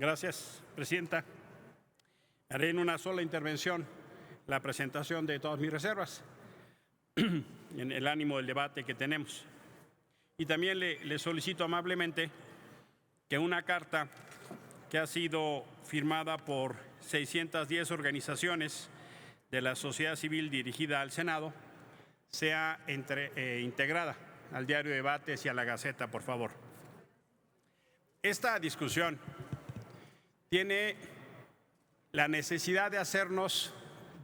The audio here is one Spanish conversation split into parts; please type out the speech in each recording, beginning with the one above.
Gracias, Presidenta. Haré en una sola intervención la presentación de todas mis reservas en el ánimo del debate que tenemos. Y también le solicito amablemente que una carta que ha sido firmada por 610 organizaciones de la sociedad civil dirigida al Senado sea integrada al diario Debates y a la Gaceta, por favor. Esta discusión tiene la necesidad de hacernos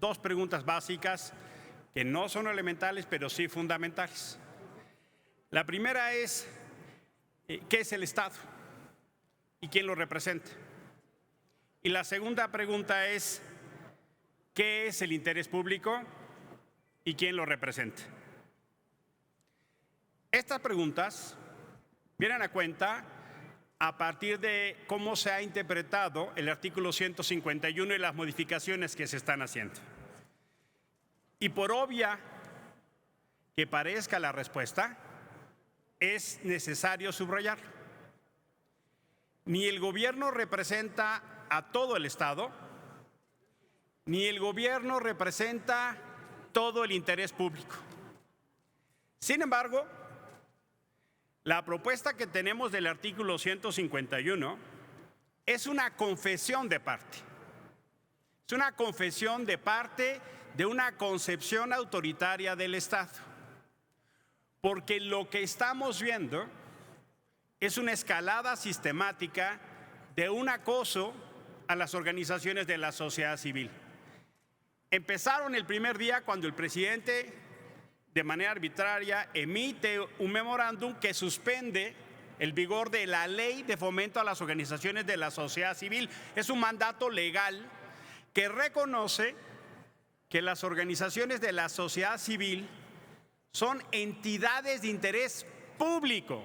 dos preguntas básicas que no son elementales, pero sí fundamentales. La primera es, ¿qué es el Estado? ¿Y quién lo representa? Y la segunda pregunta es, ¿qué es el interés público? ¿Y quién lo representa? Estas preguntas vienen a cuenta a partir de cómo se ha interpretado el artículo 151 y las modificaciones que se están haciendo. Y por obvia que parezca la respuesta, es necesario subrayar. Ni el gobierno representa a todo el Estado, ni el gobierno representa todo el interés público. Sin embargo, la propuesta que tenemos del artículo 151 es una confesión de parte. Es una confesión de parte de una concepción autoritaria del Estado. Porque lo que estamos viendo es una escalada sistemática de un acoso a las organizaciones de la sociedad civil. Empezaron el primer día cuando el presidente, de manera arbitraria, emite un memorándum que suspende el vigor de la ley de fomento a las organizaciones de la sociedad civil. Es un mandato legal que reconoce que las organizaciones de la sociedad civil son entidades de interés público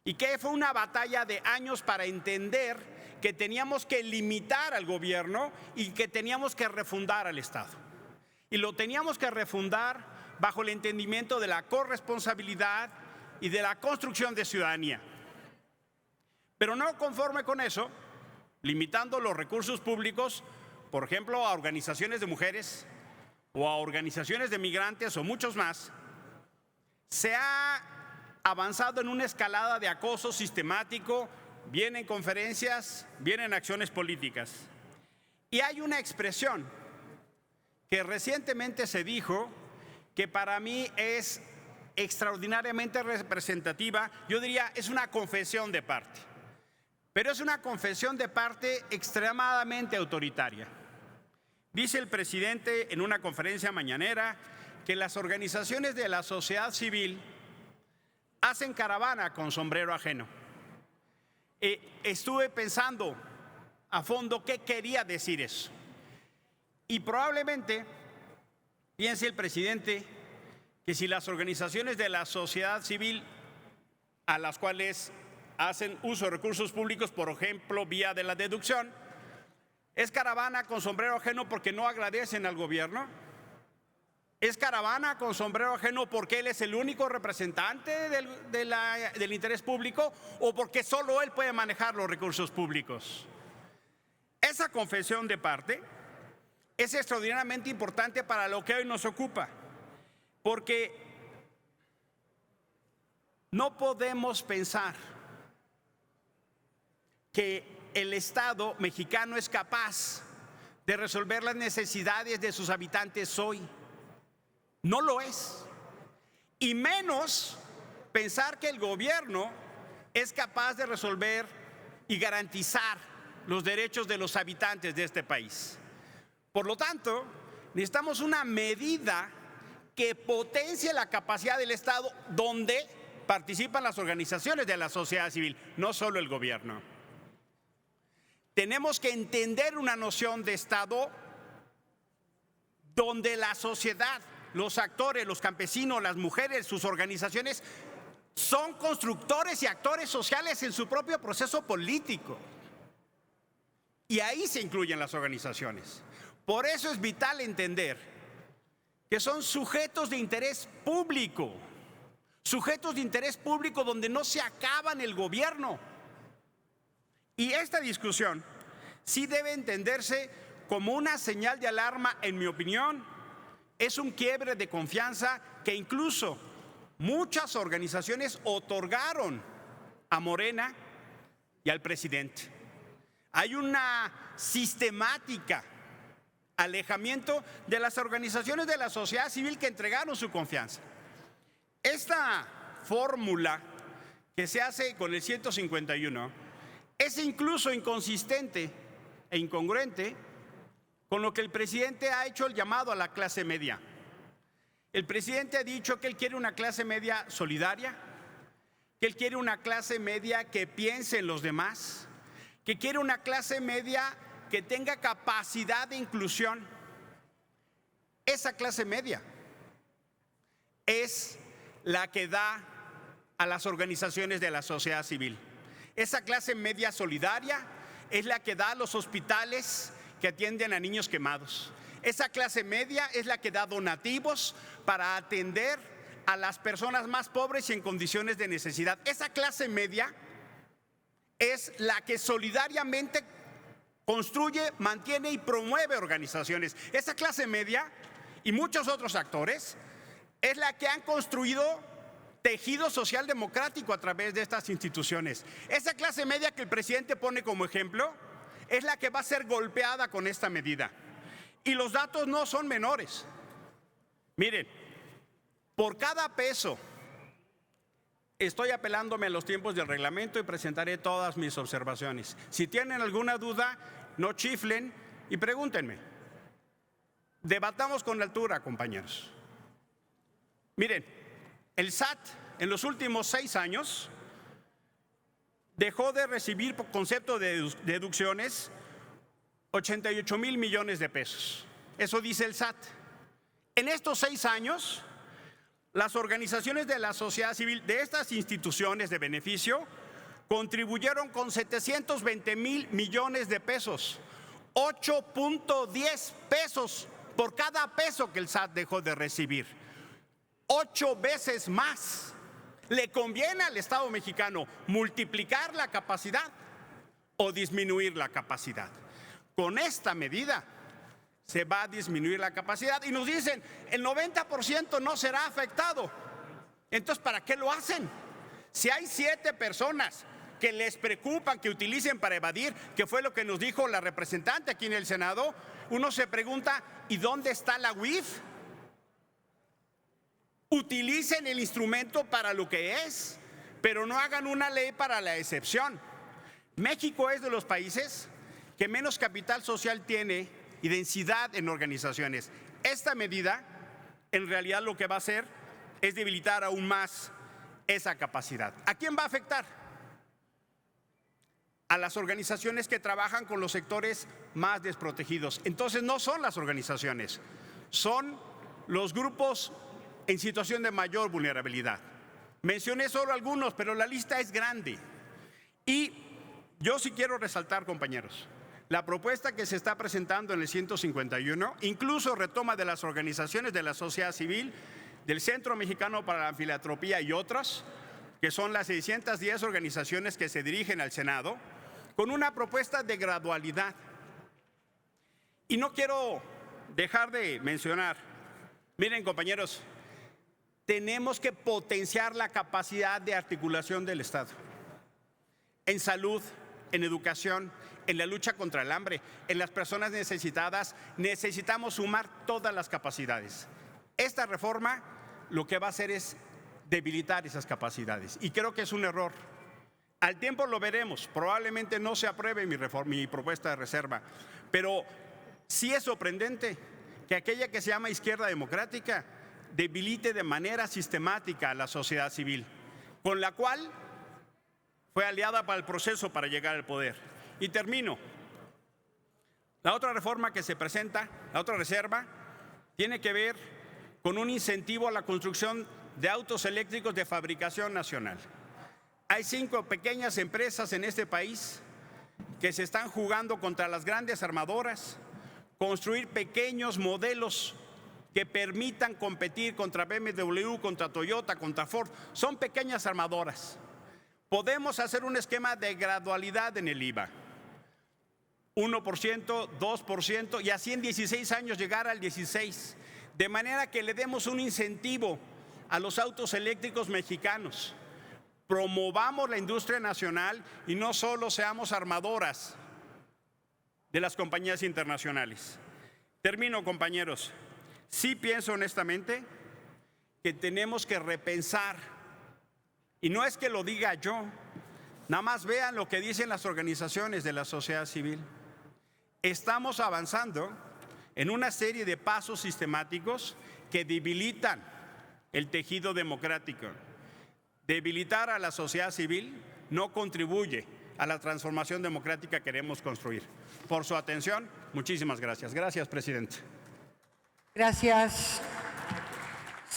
y que fue una batalla de años para entender que teníamos que limitar al gobierno y que teníamos que refundar al Estado. Y lo teníamos que refundar bajo el entendimiento de la corresponsabilidad y de la construcción de ciudadanía. Pero no conforme con eso, limitando los recursos públicos, por ejemplo, a organizaciones de mujeres o a organizaciones de migrantes o muchos más, se ha avanzado en una escalada de acoso sistemático, bien en conferencias, bien en acciones políticas. Y hay una expresión que recientemente se dijo que para mí es extraordinariamente representativa. Yo diría, es una confesión de parte, pero es una confesión de parte extremadamente autoritaria. Dice el presidente en una conferencia mañanera que las organizaciones de la sociedad civil hacen caravana con sombrero ajeno. Estuve pensando a fondo qué quería decir eso. Y probablemente piense el presidente que si las organizaciones de la sociedad civil a las cuales hacen uso de recursos públicos, por ejemplo, vía de la deducción, es caravana con sombrero ajeno porque no agradecen al gobierno, es caravana con sombrero ajeno porque él es el único representante del interés público o porque solo él puede manejar los recursos públicos. Esa confesión de parte es extraordinariamente importante para lo que hoy nos ocupa, porque no podemos pensar que el Estado mexicano es capaz de resolver las necesidades de sus habitantes hoy. No lo es. Y menos pensar que el gobierno es capaz de resolver y garantizar los derechos de los habitantes de este país. Por lo tanto, necesitamos una medida que potencie la capacidad del Estado donde participan las organizaciones de la sociedad civil, no solo el gobierno. Tenemos que entender una noción de Estado donde la sociedad, los actores, los campesinos, las mujeres, sus organizaciones son constructores y actores sociales en su propio proceso político. Y ahí se incluyen las organizaciones. Por eso es vital entender que son sujetos de interés público, sujetos de interés público donde no se acaba en el gobierno. Y esta discusión sí debe entenderse como una señal de alarma, en mi opinión. Es un quiebre de confianza que incluso muchas organizaciones otorgaron a Morena y al presidente. Hay una sistemática alejamiento de las organizaciones de la sociedad civil que entregaron su confianza. Esta fórmula que se hace con el 151 es incluso inconsistente e incongruente con lo que el presidente ha hecho el llamado a la clase media. El presidente ha dicho que él quiere una clase media solidaria, que él quiere una clase media que piense en los demás, que quiere una clase media que tenga capacidad de inclusión. Esa clase media es la que da a las organizaciones de la sociedad civil. Esa clase media solidaria es la que da a los hospitales que atienden a niños quemados. Esa clase media es la que da donativos para atender a las personas más pobres y en condiciones de necesidad. Esa clase media es la que solidariamente construye, mantiene y promueve organizaciones. Esa clase media y muchos otros actores es la que han construido tejido social democrático a través de estas instituciones. Esa clase media que el presidente pone como ejemplo es la que va a ser golpeada con esta medida. Y los datos no son menores. Miren, por cada peso, estoy apelándome a los tiempos del reglamento y presentaré todas mis observaciones. Si tienen alguna duda, no chiflen y pregúntenme. Debatamos con altura, compañeros. Miren, el SAT en los últimos 6 años dejó de recibir por concepto de deducciones 88,000 millones de pesos. Eso dice el SAT. En estos 6 años, las organizaciones de la sociedad civil de estas instituciones de beneficio contribuyeron con 720,000 millones de pesos, 8.10 pesos por cada peso que el SAT dejó de recibir. 8 veces más. ¿Le conviene al Estado mexicano multiplicar la capacidad o disminuir la capacidad? Con esta medida se va a disminuir la capacidad y nos dicen el 90% no será afectado. Entonces, ¿para qué lo hacen? Si hay 7 personas que les preocupan que utilicen para evadir, que fue lo que nos dijo la representante aquí en el Senado, uno se pregunta, ¿y dónde está la UIF? Utilicen el instrumento para lo que es, pero no hagan una ley para la excepción. México es de los países que menos capital social tiene y densidad en organizaciones. Esta medida, en realidad, lo que va a hacer es debilitar aún más esa capacidad. ¿A quién va a afectar? A las organizaciones que trabajan con los sectores más desprotegidos. Entonces, no son las organizaciones, son los grupos en situación de mayor vulnerabilidad. Mencioné solo algunos, pero la lista es grande. Y yo sí quiero resaltar, compañeros, la propuesta que se está presentando en el 151 incluso retoma de las organizaciones de la sociedad civil, del Centro Mexicano para la Filantropía y otras, que son las 610 organizaciones que se dirigen al Senado, con una propuesta de gradualidad. Y no quiero dejar de mencionar, miren, compañeros, tenemos que potenciar la capacidad de articulación del Estado. En salud, en educación, en la lucha contra el hambre, en las personas necesitadas, necesitamos sumar todas las capacidades. Esta reforma lo que va a hacer es debilitar esas capacidades y creo que es un error. Al tiempo lo veremos, probablemente no se apruebe mi propuesta de reserva, pero sí es sorprendente que aquella que se llama izquierda democrática debilite de manera sistemática a la sociedad civil, con la cual fue aliada para el proceso para llegar al poder. Y termino. La otra reforma que se presenta, la otra reserva, tiene que ver con un incentivo a la construcción de autos eléctricos de fabricación nacional. Hay 5 pequeñas empresas en este país que se están jugando contra las grandes armadoras, construir pequeños modelos que permitan competir contra BMW, contra Toyota, contra Ford. Son pequeñas armadoras. Podemos hacer un esquema de gradualidad en el IVA. 1%, 2% y así en 16 años llegar al 16%. De manera que le demos un incentivo a los autos eléctricos mexicanos. Promovamos la industria nacional y no solo seamos armadoras de las compañías internacionales. Termino, compañeros. Sí pienso honestamente que tenemos que repensar, y no es que lo diga yo, nada más vean lo que dicen las organizaciones de la sociedad civil. Estamos avanzando en una serie de pasos sistemáticos que debilitan el tejido democrático. Debilitar a la sociedad civil no contribuye a la transformación democrática que queremos construir. Por su atención, muchísimas gracias. Gracias, presidente. Gracias.